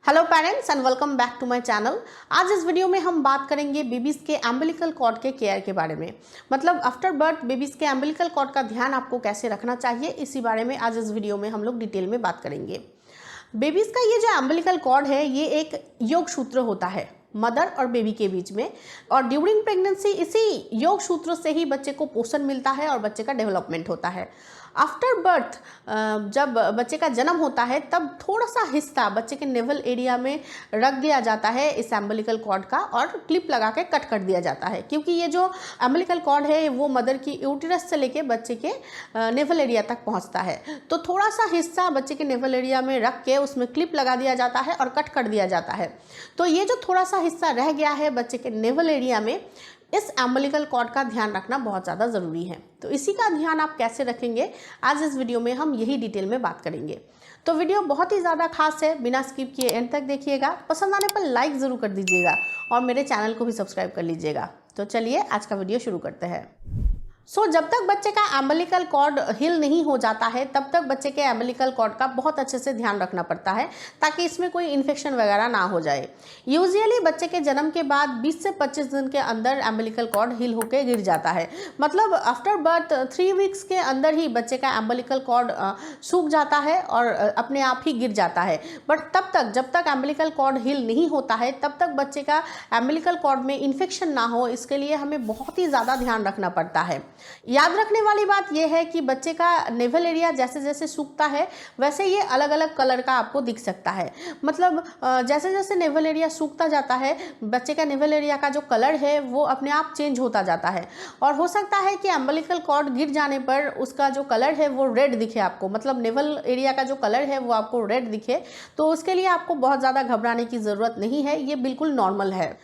Hello parents and welcome back to my channel. आज इस video में हम बात करेंगे बेबीज़ के एम्बिलिकल कॉर्ड के केयर के बारे में। मतलब आफ्टर बर्थ बेबीज़ के एम्बिलिकल कॉर्ड का ध्यान आपको कैसे रखना चाहिए, इसी बारे में आज इस वीडियो में हम लोग डिटेल में बात करेंगे। बेबीज़ का ये जो एम्बिलिकल कॉर्ड है, ये एक योग सूत्र होता है मदर और बेबी के बीच में, और ड्यूरिंग प्रेगनेंसी इसी योग सूत्र से ही बच्चे को पोषण मिलता है और बच्चे का डेवलपमेंट होता है। आफ्टर बर्थ जब बच्चे का जन्म होता है तब थोड़ा सा हिस्सा बच्चे के नेवल एरिया में रख दिया जाता है इस एम्बिलिकल कॉर्ड का, और क्लिप लगा के कट कर दिया जाता है, क्योंकि ये जो एम्बिलिकल कॉर्ड है वो मदर की यूटेरस से लेके बच्चे के नेवल एरिया तक पहुंचता है। तो थोड़ा सा हिस्सा बच्चे के नेवल एरिया में रख के उसमें क्लिप लगा दिया जाता है और कट कर दिया जाता है। तो ये जो थोड़ा सा हिस्सा रह गया है बच्चे के नेवल एरिया में, इस एम्बिलिकल कॉर्ड का ध्यान रखना बहुत ज़्यादा ज़रूरी है। तो इसी का ध्यान आप कैसे रखेंगे, आज इस वीडियो में हम यही डिटेल में बात करेंगे। तो वीडियो बहुत ही ज़्यादा खास है, बिना स्किप किए एंड तक देखिएगा। पसंद आने पर लाइक ज़रूर कर दीजिएगा और मेरे चैनल को भी सब्सक्राइब कर लीजिएगा। तो चलिए आज का वीडियो शुरू करते हैं। जब तक बच्चे का एम्बिलिकल कॉर्ड हील नहीं हो जाता है तब तक बच्चे के एम्बिलिकल कॉर्ड का बहुत अच्छे से ध्यान रखना पड़ता है, ताकि इसमें कोई इन्फेक्शन वगैरह ना हो जाए। यूजुअली बच्चे के जन्म के बाद 20 से 25 दिन के अंदर एम्बिलिकल कॉर्ड हील होकर गिर जाता है। मतलब आफ्टर बर्थ 3 वीक्स के अंदर ही बच्चे का एम्बिलिकल कॉर्ड सूख जाता है और अपने आप ही गिर जाता है। बट तब तक जब तक एम्बिलिकल कॉर्ड हील नहीं होता है तब तक बच्चे का एम्बिलिकल कॉर्ड में इन्फेक्शन ना हो, इसके लिए हमें बहुत ही ज़्यादा ध्यान रखना पड़ता है। याद रखने वाली बात यह है कि बच्चे का नेवल एरिया जैसे जैसे सूखता है वैसे ये अलग अलग कलर का आपको दिख सकता है। मतलब जैसे जैसे नेवल एरिया सूखता जाता है बच्चे का नेवल एरिया का जो कलर है वो अपने आप चेंज होता जाता है, और हो सकता है कि एम्बिलिकल कॉर्ड गिर जाने पर उसका जो कलर है वो रेड दिखे आपको। मतलब नेवल एरिया का जो कलर है वो आपको रेड दिखे, तो उसके लिए आपको बहुत ज़्यादा घबराने की ज़रूरत नहीं है, ये बिल्कुल नॉर्मल है।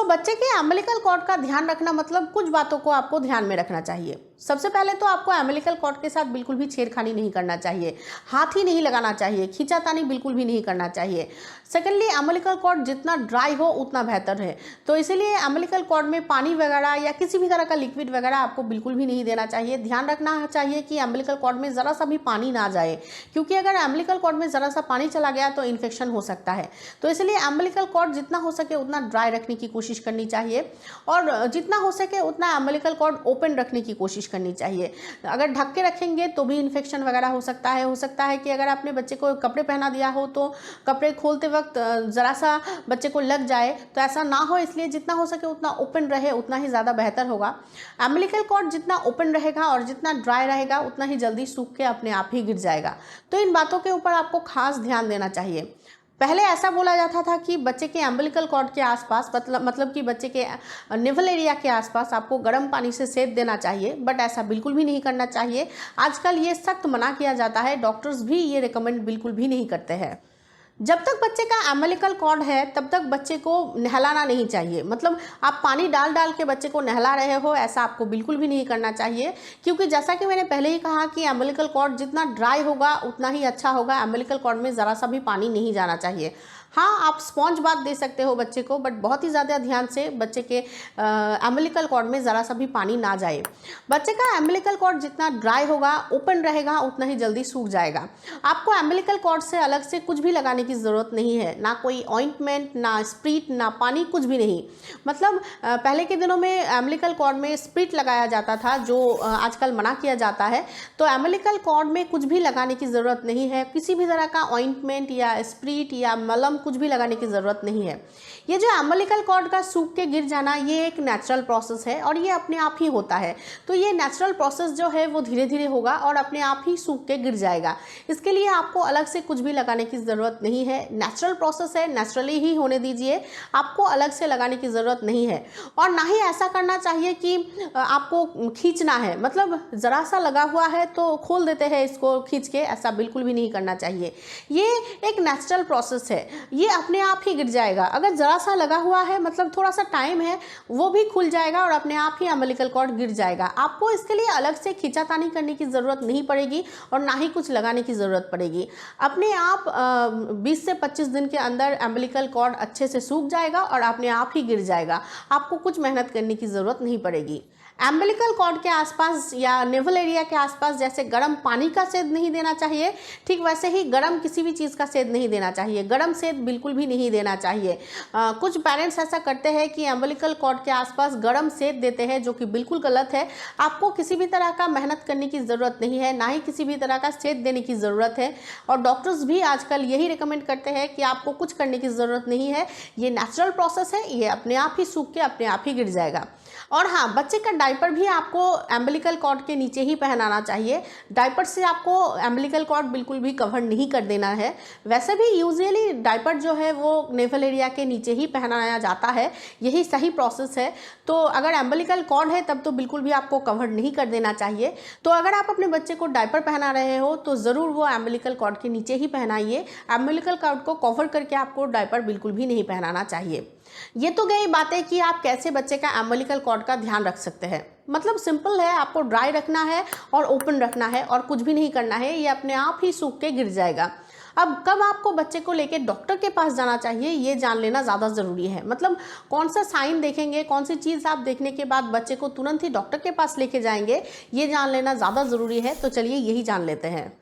बच्चे के एम्बिलिकल कॉर्ड का ध्यान रखना मतलब कुछ बातों को आपको ध्यान में रखना चाहिए। सबसे पहले तो आपको एम्बिलिकल कॉर्ड के साथ बिल्कुल भी छेड़खानी नहीं करना चाहिए, हाथ ही नहीं लगाना चाहिए, खींचातानी बिल्कुल भी नहीं करना चाहिए। सेकेंडली, एम्बिलिकल कॉर्ड जितना ड्राई हो उतना बेहतर है, तो इसीलिए एम्बिलिकल कॉर्ड में पानी वगैरह या किसी भी तरह का लिक्विड वगैरह आपको बिल्कुल भी नहीं देना चाहिए। ध्यान रखना चाहिए कि एम्बिलिकल कॉर्ड में ज़रा सा भी पानी ना जाए, क्योंकि अगर एम्बिलिकल कॉर्ड में ज़रा सा पानी चला गया तो इन्फेक्शन हो सकता है। तो इसलिए एम्बिलिकल कॉर्ड जितना हो सके उतना ड्राई रखने की कोशिश करनी चाहिए, और जितना हो सके उतना एम्बिलिकल कॉर्ड ओपन रखने की कोशिश करनी चाहिए। अगर ढक के रखेंगे तो भी इन्फेक्शन वगैरह हो सकता है। कि अगर आपने बच्चे को कपड़े पहना दिया हो तो कपड़े खोलते वक्त ज़रा सा बच्चे को लग जाए, तो ऐसा ना हो, इसलिए जितना हो सके उतना ओपन रहे उतना ही ज़्यादा बेहतर होगा। एम्बिलिकल कॉर्ड जितना ओपन रहेगा और जितना ड्राई रहेगा उतना ही जल्दी सूख के अपने आप ही गिर जाएगा। तो इन बातों के ऊपर आपको खास ध्यान देना चाहिए। पहले ऐसा बोला जाता था कि बच्चे के एम्बिलिकल कॉर्ड के आसपास मतलब कि बच्चे के निवल एरिया के आसपास आपको गर्म पानी से सेक देना चाहिए, बट ऐसा बिल्कुल भी नहीं करना चाहिए। आजकल ये सख्त मना किया जाता है, डॉक्टर्स भी ये रिकमेंड बिल्कुल भी नहीं करते हैं। जब तक बच्चे का एम्बिलिकल कॉर्ड है तब तक बच्चे को नहलाना नहीं चाहिए। मतलब आप पानी डाल डाल के बच्चे को नहला रहे हो, ऐसा आपको बिल्कुल भी नहीं करना चाहिए, क्योंकि जैसा कि मैंने पहले ही कहा कि एम्बिलिकल कॉर्ड जितना ड्राई होगा उतना ही अच्छा होगा। एम्बिलिकल कॉर्ड में ज़रा सा भी पानी नहीं जाना चाहिए। हाँ, आप स्पॉन्ज बाथ दे सकते हो बच्चे को, बट बहुत ही ज़्यादा ध्यान से बच्चे के एम्बिलिकल कॉर्ड में ज़रा सा भी पानी ना जाए। बच्चे का एम्बिलिकल कॉर्ड जितना ड्राई होगा, ओपन रहेगा, उतना ही जल्दी सूख जाएगा। आपको एम्बिलिकल कॉर्ड से अलग से कुछ भी लगाने की ज़रूरत नहीं है, ना कोई ऑइंटमेंट, ना स्प्रिट, ना पानी, कुछ भी नहीं। मतलब पहले के दिनों में एम्बिलिकल कॉर्ड में स्प्रिट लगाया जाता था, जो आजकल मना किया जाता है। तो एम्बिलिकल कॉर्ड में कुछ भी लगाने की ज़रूरत नहीं है, किसी भी तरह का ऑइंटमेंट या स्प्रिट या मलम कुछ भी लगाने की ज़रूरत नहीं है। ये जो एम्बिलिकल कॉर्ड का सूख के गिर जाना, ये एक नेचुरल प्रोसेस है और ये अपने आप ही होता है। तो ये नेचुरल प्रोसेस जो है वो धीरे धीरे होगा और अपने आप ही सूख के गिर जाएगा। इसके लिए आपको अलग से कुछ भी लगाने की ज़रूरत नहीं है। नेचुरल प्रोसेस है, नेचुरली ही होने दीजिए, आपको अलग से लगाने की ज़रूरत नहीं है। और ना ही ऐसा करना चाहिए कि आपको खींचना है, मतलब ज़रा सा लगा हुआ है तो खोल देते हैं इसको खींच के, ऐसा बिल्कुल भी नहीं करना चाहिए। ये एक नेचुरल प्रोसेस है, ये अपने आप ही गिर जाएगा। अगर ज़रा सा लगा हुआ है, मतलब थोड़ा सा टाइम है, वो भी खुल जाएगा और अपने आप ही एम्बिलिकल कॉर्ड गिर जाएगा। आपको इसके लिए अलग से खींचातानी करने की ज़रूरत नहीं पड़ेगी और ना ही कुछ लगाने की ज़रूरत पड़ेगी। अपने आप 20 से 25 दिन के अंदर एम्बिलिकल कॉर्ड अच्छे से सूख जाएगा और अपने आप ही गिर जाएगा। आपको कुछ मेहनत करने की ज़रूरत नहीं पड़ेगी। एम्बिलिकल कॉर्ड के आसपास या नेवल एरिया के आसपास जैसे गर्म पानी का सेद नहीं देना चाहिए, ठीक वैसे ही गर्म किसी भी चीज़ का सेद नहीं देना चाहिए। गर्म सेद बिल्कुल भी नहीं देना चाहिए। कुछ पेरेंट्स ऐसा करते हैं कि एम्बिलिकल कॉर्ड के आसपास गर्म सेद देते हैं, जो कि बिल्कुल गलत है। आपको किसी भी तरह का मेहनत करने की ज़रूरत नहीं है, ना ही किसी भी तरह का सेद देने की ज़रूरत है। और डॉक्टर्स भी आजकल यही रिकमेंड करते हैं कि आपको कुछ करने की ज़रूरत नहीं है, ये नेचुरल प्रोसेस है, ये अपने आप ही सूख के अपने आप ही गिर जाएगा। और हाँ, बच्चे का डायपर भी आपको एम्बिलिकल कॉर्ड के नीचे ही पहनाना चाहिए। डायपर से आपको एम्बिलिकल कॉर्ड बिल्कुल भी कवर नहीं कर देना है। वैसे भी यूजुअली डायपर जो है वो नेवल एरिया के नीचे ही पहनाया जाता है, यही सही प्रोसेस है। तो अगर एम्बिलिकल कॉर्ड है तब तो बिल्कुल भी आपको कवर नहीं कर देना चाहिए। तो अगर आप अपने बच्चे को डायपर पहना रहे हो तो ज़रूर वो एम्बिलिकल कॉर्ड के नीचे ही पहनाइए। एम्बिलिकल कॉर्ड को कवर करके आपको डायपर बिल्कुल भी नहीं पहनाना चाहिए। ये तो गई बातें कि आप कैसे बच्चे का एम्बिलिकल कॉर्ड का ध्यान रख सकते हैं। मतलब सिंपल है, आपको ड्राई रखना है और ओपन रखना है और कुछ भी नहीं करना है, ये अपने आप ही सूख के गिर जाएगा। अब कब आपको बच्चे को लेके डॉक्टर के पास जाना चाहिए, ये जान लेना ज़्यादा ज़रूरी है। मतलब कौन सा साइन देखेंगे, कौन सी चीज़ आप देखने के बाद बच्चे को तुरंत ही डॉक्टर के पास लेके जाएंगे, ये जान लेना ज़्यादा ज़रूरी है। तो चलिए यही जान लेते हैं।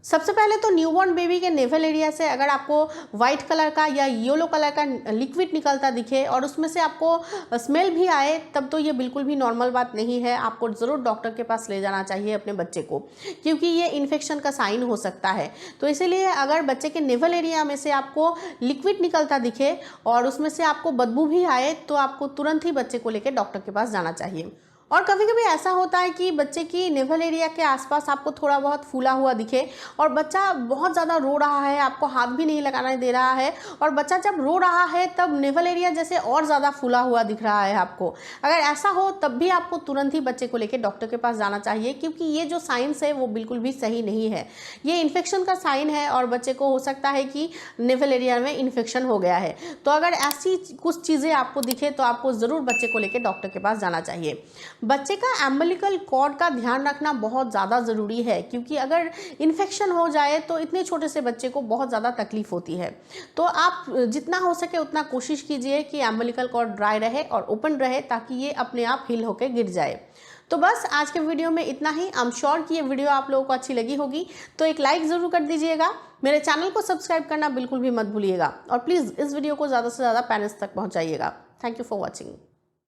सबसे पहले तो न्यूबॉर्न बेबी के नेवल एरिया से अगर आपको वाइट कलर का या येलो कलर का लिक्विड निकलता दिखे और उसमें से आपको स्मेल भी आए, तब तो ये बिल्कुल भी नॉर्मल बात नहीं है। आपको ज़रूर डॉक्टर के पास ले जाना चाहिए अपने बच्चे को, क्योंकि ये इन्फेक्शन का साइन हो सकता है। तो इसीलिए अगर बच्चे के नेवल एरिया में से आपको लिक्विड निकलता दिखे और उसमें से आपको बदबू भी आए, तो आपको तुरंत ही बच्चे को लेकर डॉक्टर के पास जाना चाहिए। और कभी कभी ऐसा होता है कि बच्चे की नेवल एरिया के आसपास आपको थोड़ा बहुत फूला हुआ दिखे और बच्चा बहुत ज़्यादा रो रहा है, आपको हाथ भी नहीं लगाने दे रहा है, और बच्चा जब रो रहा है तब नेवल एरिया जैसे और ज़्यादा फूला हुआ दिख रहा है आपको। अगर ऐसा हो तब भी आपको तुरंत ही बच्चे को लेकर डॉक्टर के पास जाना चाहिए, क्योंकि ये जो साइंस है वो बिल्कुल भी सही नहीं है। ये इन्फेक्शन का साइन है और बच्चे को हो सकता है कि नेवल एरिया में इन्फेक्शन हो गया है। तो अगर ऐसी कुछ चीज़ें आपको दिखे तो आपको ज़रूर बच्चे को लेकर डॉक्टर के पास जाना चाहिए। बच्चे का एम्बिलिकल कॉर्ड का ध्यान रखना बहुत ज़्यादा ज़रूरी है, क्योंकि अगर इन्फेक्शन हो जाए तो इतने छोटे से बच्चे को बहुत ज़्यादा तकलीफ होती है। तो आप जितना हो सके उतना कोशिश कीजिए कि एम्बिलिकल कॉर्ड ड्राई रहे और ओपन रहे, ताकि ये अपने आप हील होकर गिर जाए। तो बस आज के वीडियो में इतना ही। आई एम श्योर कि ये वीडियो आप लोगों को अच्छी लगी होगी, तो एक लाइक ज़रूर कर दीजिएगा। मेरे चैनल को सब्सक्राइब करना बिल्कुल भी मत भूलिएगा और प्लीज़ इस वीडियो को ज़्यादा से ज़्यादा पेरेंट्स तक पहुँचाइएगा। Thank you for watching.